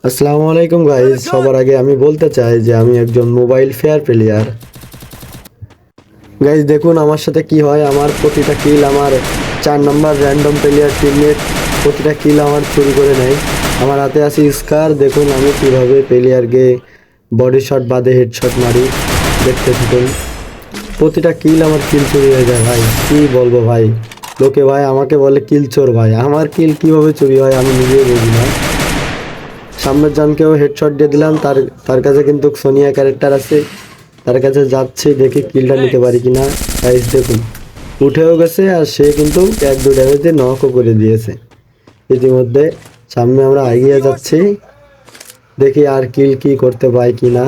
আসসালামু আলাইকুম গাইস, সবার আগে আমি বলতে চাই যে আমি একজন মোবাইল ফেয়ার প্লেয়ার। গাইস দেখুন আমার সাথে কি হয়, আমার প্রতিটা কিল আমার 4 নম্বর র্যান্ডম প্লেয়ার টিমমেট প্রতিটা কিল আমার চুরি করে নেয়। আমার হাতে আছে স্কার, দেখুন আমি কিভাবে প্লেয়ারকে বডি শট বাদে হেডশট মারি, দেখতে থাকুন। প্রতিটা কিল আমার কিল চুরি হয়ে যায় ভাই, কি বলবো ভাই। লোকে ভাই আমাকে বলে কিল চোর, ভাই আমার কিল কিভাবে চুরি হয় আমি নিজেই বুঝি না। সামনের জনকেও হেডশট দিয়ে দিলাম, তার তার কাছে কিন্তু সোনিয়া ক্যারেক্টার আছে, তার কাছে যাচ্ছে দেখি কিলটা নিতে পারি কিনা। গাইস দেখুন উঠেও গেছে আর সে কিন্তু 1-2 ড্যামেজ দিয়ে নকও করে দিয়েছে। ইতিমধ্যে সামনে আমরা এগিয়ে যাচ্ছি, দেখি আর কিল কি করতে পাই কিনা।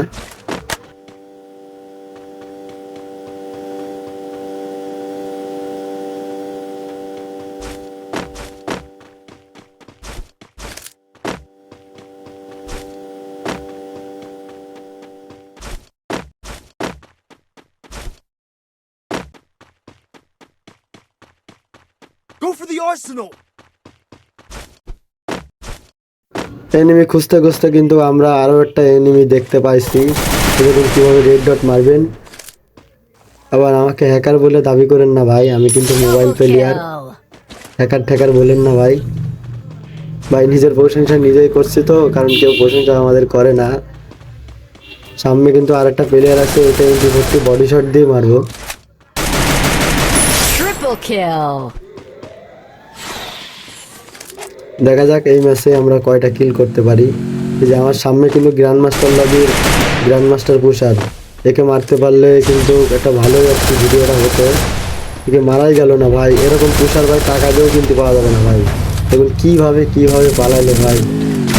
Go for the arsenal! Enemy খুঁজতে খুঁজতে কিন্তু আমরা আরো একটা এনিমি দেখতে পাইছি। দেখুন কিভাবে রেড ডট মারবেন। আবার আমাকে হ্যাকার বলে দাবি করেন না ভাই, আমি কিন্তু মোবাইল প্লেয়ার। হ্যাকার ঠ্যাকার বলেন না ভাই। ভাই নিজের প্রশংসা নিজেই করছি তো, কারণ কেউ প্রশংসা আমাদের করে না। সামনে কিন্তু আরেকটা প্লেয়ার আছে, ওটা কিন্তু ভর্তি বডি শট দিয়ে মারবো। Triple kill. দেখা যাক এই ম্যাচে আমরা কয়টা কিল করতে পারি। এই যে আমার সামনে কিন্তু গ্র্যান্ড মাস্টার লবির গ্র্যান্ড মাস্টার পুষার, একে মারতে পারলে কিন্তু একটা ভালোই একটি ভিডিওটা হতো। একে মারাই গেল না ভাই, এরকম পুষার ভাই টাকা দিয়েও কিন্তু পাওয়া যাবে না ভাই। দেখুন কিভাবে পালাইলো ভাই,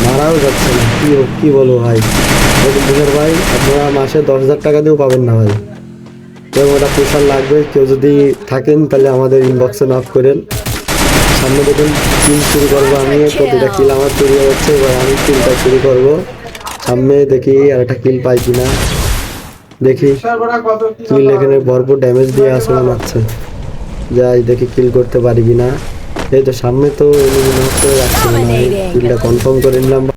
মারাও যাচ্ছে না, কি বলবো ভাই। দেখুন পুষার ভাই আপনারা মাসে 10,000 টাকা দিয়েও পাবেন না ভাই। এবং ওটা পুষার লাগবে, কেউ যদি থাকেন তাহলে আমাদের ইনবক্সে নক করেন। সামনে দেখুন কিল চুরি করবো আমি, প্রতিটা কিল আমার চুরি হচ্ছে, এবার আমি কিলটা চুরি করবো। সামনে দেখি আর একটা কিল পাই কিনা, দেখি কিল এখানে ভরপুর ড্যামেজ দিয়ে আসে মনে হচ্ছে। যাই দেখি কিল করতে পারি কিনা। এই তো সামনে তো এনিমি নক করে রাখছে মনে হয়, কিলটা কনফার্ম করে নিলাম।